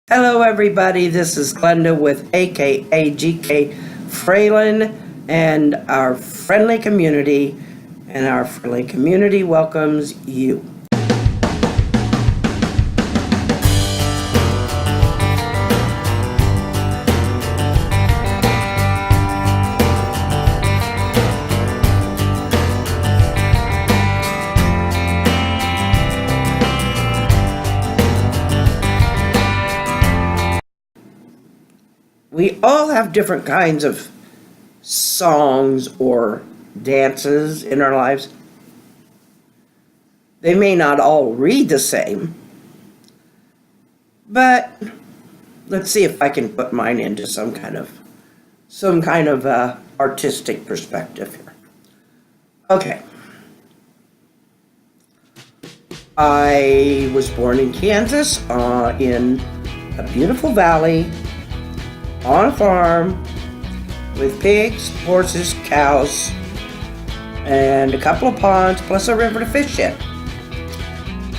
Hello, everybody. This is Glenda with AKA GK Fralin and our friendly community. And our friendly community welcomes you. We all have different kinds of songs or dances in our lives. They may not all read the same, but let's see if I can put mine into some kind of artistic perspective here. Okay. I was born in Kansas, in a beautiful valley, on a farm with pigs, horses, cows, and a couple of ponds, plus a river to fish in.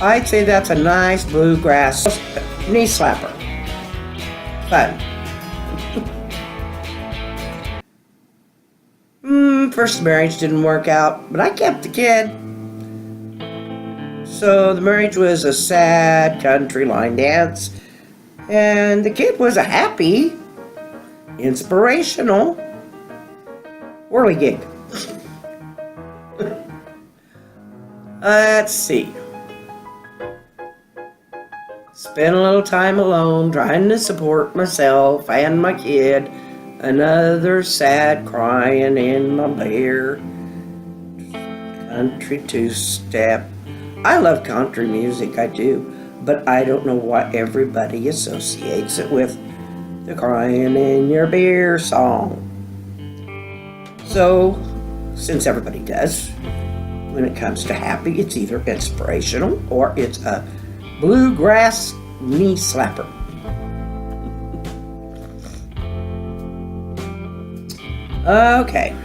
I'd say that's a nice bluegrass knee slapper. Fun. First marriage didn't work out, but I kept the kid. So the marriage was a sad country line dance, and the kid was a happy, inspirational whirligig. Let's see. Spent a little time alone trying to support myself and my kid. Another sad crying in my bear. Country two-step. I love country music, I do, but I don't know why everybody associates it with the crying in your beer song. So, since everybody does, when it comes to happy, it's either inspirational or it's a bluegrass knee slapper. Okay.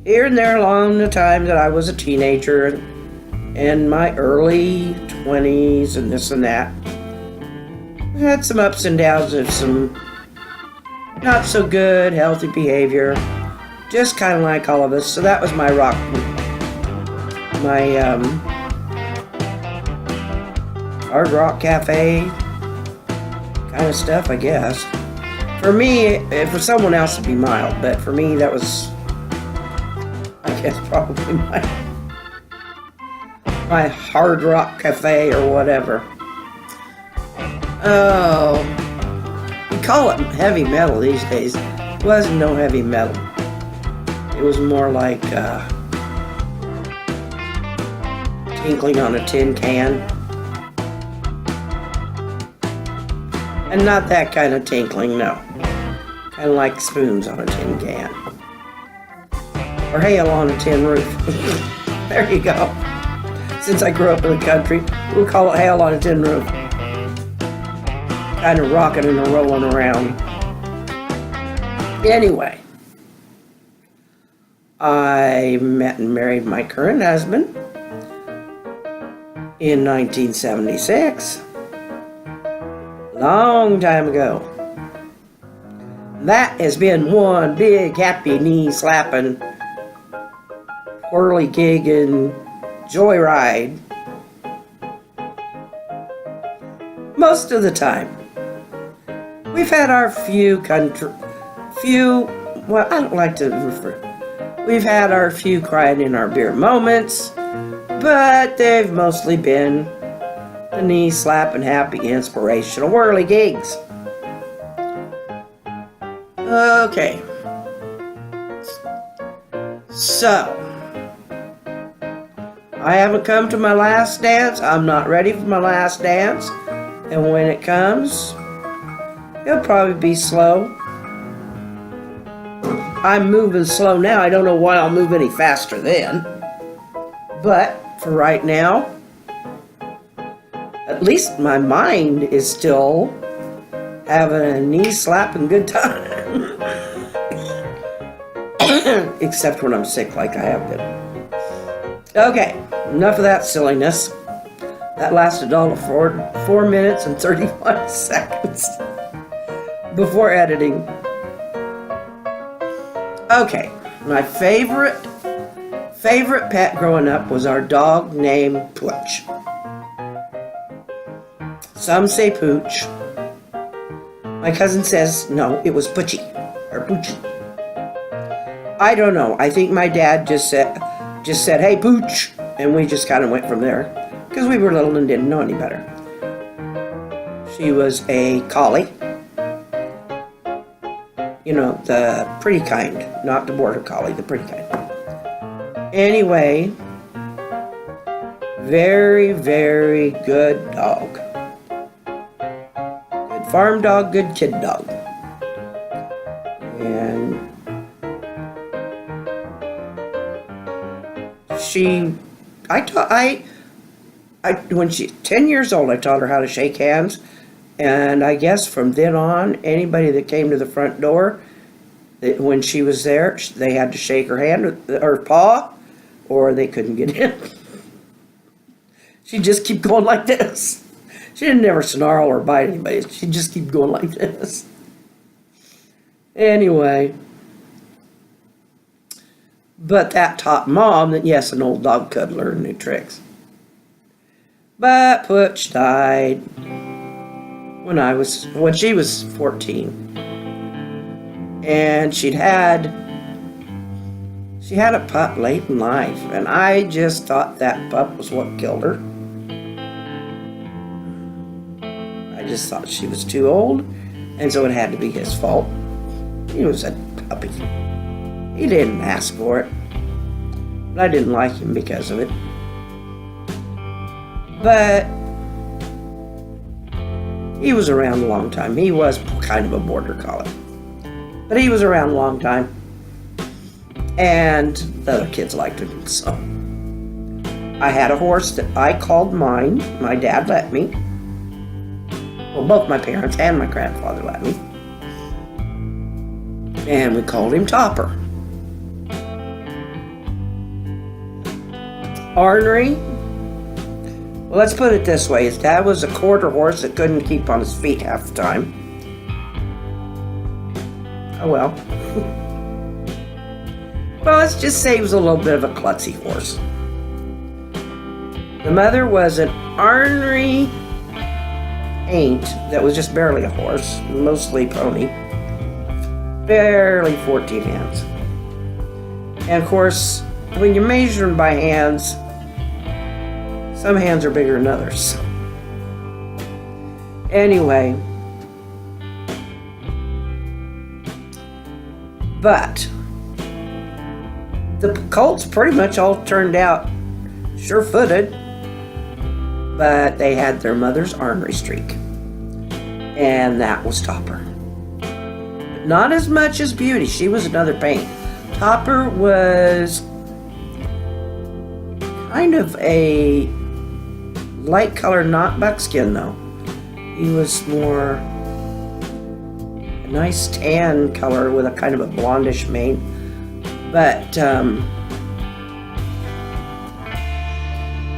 Here and there along the time that I was a teenager and my early 20s and this and that, I had some ups and downs of some not so good healthy behavior, just kind of like all of us. So that was my hard rock cafe kind of stuff, I guess. For me, for someone else it'd be mild, but for me that was, I guess, probably my hard rock cafe or whatever. Oh, we call it heavy metal these days. It wasn't no heavy metal. It was more like tinkling on a tin can. And not that kind of tinkling, no. Kind of like spoons on a tin can. Or hail on a tin roof. There you go. Since I grew up in the country, we'll call it hail on a tin roof. Kind of rocking and rolling around. Anyway, I met and married my current husband in 1976. Long time ago. That has been one big happy knee slapping, whirligigging joyride. Most of the time. We've had our we've had our few crying in our beer moments, but they've mostly been the knee slapping, happy, inspirational whirligigs. Okay. So, I haven't come to my last dance. I'm not ready for my last dance. And when it comes, it'll probably be slow. I'm moving slow now. I don't know why I'll move any faster then. But for right now, at least my mind is still having a knee slapping good time. Except when I'm sick like I have been. Okay, enough of that silliness. That lasted all of 4 minutes and 31 seconds before editing. Okay, my favorite pet growing up was our dog named Pooch. Some say Pooch. My cousin says, no, it was Poochie, or Poochie. I don't know. I think my dad just said, hey, Pooch, and we just kind of went from there, because we were little and didn't know any better. She was a collie. You know, the pretty kind, not the border collie, the pretty kind. Anyway, very, very good dog. Good farm dog, good kid dog. And when she's 10 years old, I taught her how to shake hands. And I guess from then on, anybody that came to the front door, when she was there, they had to shake her hand or paw, or they couldn't get in. She'd just keep going like this. She didn't ever snarl or bite anybody. She'd just keep going like this. Anyway, but that taught Mom that yes, an old dog could learn new tricks. But Pooch died when she was 14, and she had a pup late in life, and I just thought that pup was what killed her. I just thought she was too old, and so it had to be his fault. He was a puppy. He didn't ask for it, but I didn't like him because of it. But he was around a long time. He was kind of a border collie. But he was around a long time. And the other kids liked him, so. I had a horse that I called mine. My dad let me. Well, both my parents and my grandfather let me. And we called him Topper. Ornery. Well, let's put it this way. His dad was a quarter horse that couldn't keep on his feet half the time. Oh well. Well, let's just say he was a little bit of a klutzy horse. The mother was an ornery ain't that was just barely a horse, mostly pony. Barely 14 hands. And of course, when you're measuring by hands, some hands are bigger than others. Anyway, but the colts pretty much all turned out sure-footed, but they had their mother's ornery streak, and that was Topper. But not as much as Beauty. She was another pain. Topper was kind of a light color, not buckskin though. He was more a nice tan color with a kind of a blondish mane, but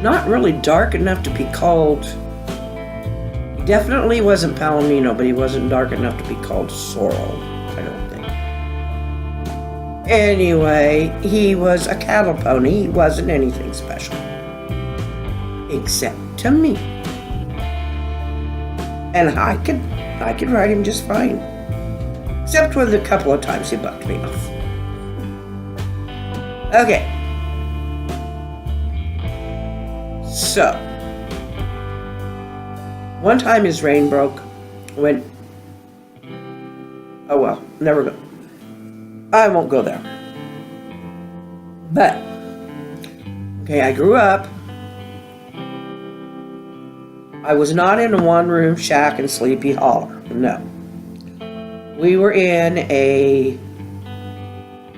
not really dark enough to be called. He definitely wasn't Palomino, but he wasn't dark enough to be called Sorrel, I don't think. Anyway, he was a cattle pony. He wasn't anything special, except to me. And I could ride him just fine. Except with a couple of times he bucked me off. Okay. So, one time his rein broke. Oh well, never go. I won't go there. But, okay, I grew up. I was not in a one-room shack in Sleepy Hollow. No. We were in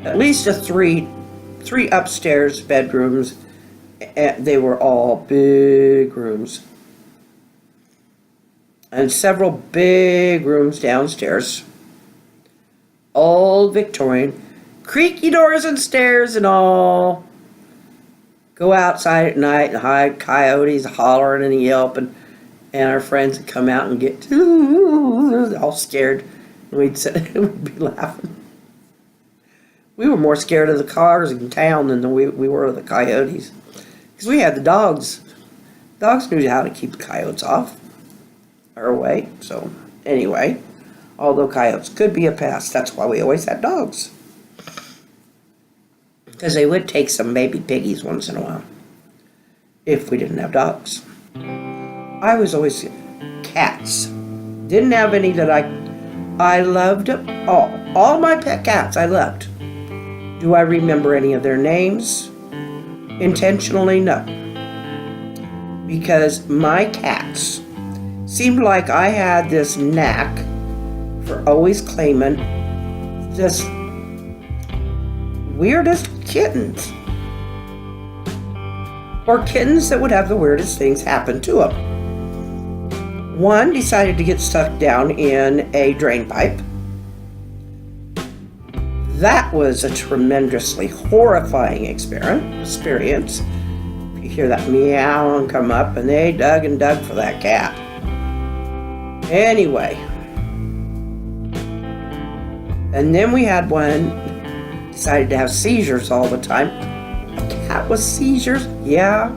at least three upstairs bedrooms. They were all big rooms. And several big rooms downstairs. Old Victorian. Creaky doors and stairs and all. go outside at night and hide coyotes hollering and yelping, and our friends would come out and get all scared, and we'd sit and we'd be laughing. We were more scared of the cars in town than we were of the coyotes, because we had the dogs. Dogs knew how to keep the coyotes off or away. So anyway, although coyotes could be a pest, that's why we always had dogs, because they would take some baby piggies once in a while if we didn't have dogs. I was always cats. Didn't have any that I loved all my pet cats I loved. Do I remember any of their names? Intentionally, no. Because my cats seemed like I had this knack for always claiming just weirdest kittens. Or kittens that would have the weirdest things happen to them. One decided to get stuck down in a drain pipe. That was a tremendously horrifying experience. You hear that meow and come up, and they dug and dug for that cat. Anyway. And then we had one decided to have seizures all the time. A cat with seizures? Yeah.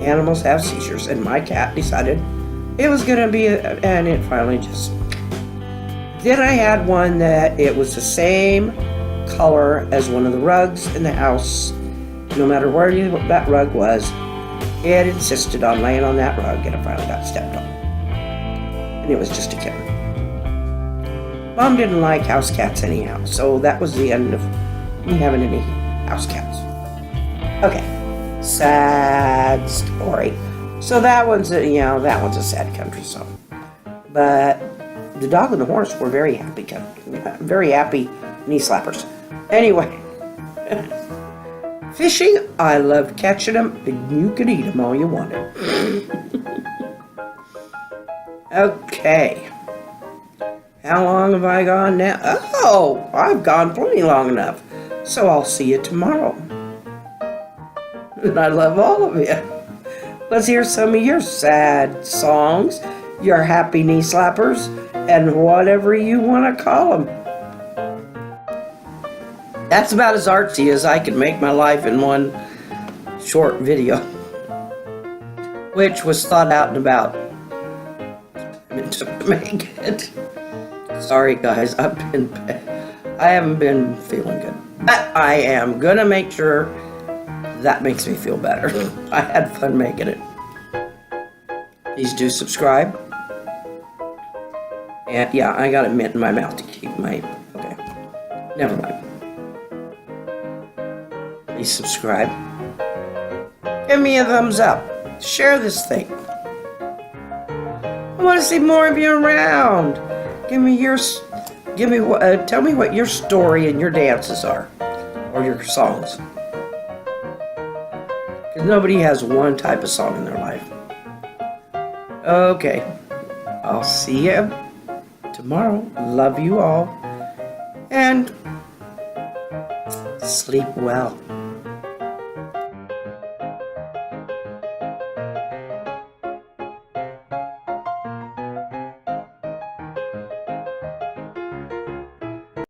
Animals have seizures. And my cat decided it was going to be, and it finally just... Then I had one that it was the same color as one of the rugs in the house. No matter where that rug was, it insisted on laying on that rug, and it finally got stepped on. And it was just a kitten. Mom didn't like house cats anyhow, so that was the end of me having any house cats. Okay, sad story. So that one's a sad country song. But the dog and the horse were very happy knee slappers. Anyway, fishing, I loved catching them, and you could eat them all you wanted. Okay. How long have I gone now? Oh, I've gone plenty long enough. So I'll see you tomorrow. And I love all of you. Let's hear some of your sad songs, your happy knee slappers, and whatever you want to call them. That's about as artsy as I can make my life in one short video, which was thought out in about it took to make it. Sorry guys, I haven't been feeling good, but I am gonna make sure that makes me feel better. I had fun making it. Please do subscribe. And yeah, I got a mint in my mouth to keep my... Okay, never mind. Please subscribe. Give me a thumbs up. Share this thing. I want to see more of you around. Tell me what your story and your dances are, or your songs. Because nobody has one type of song in their life. Okay, I'll see you tomorrow. Love you all, and sleep well.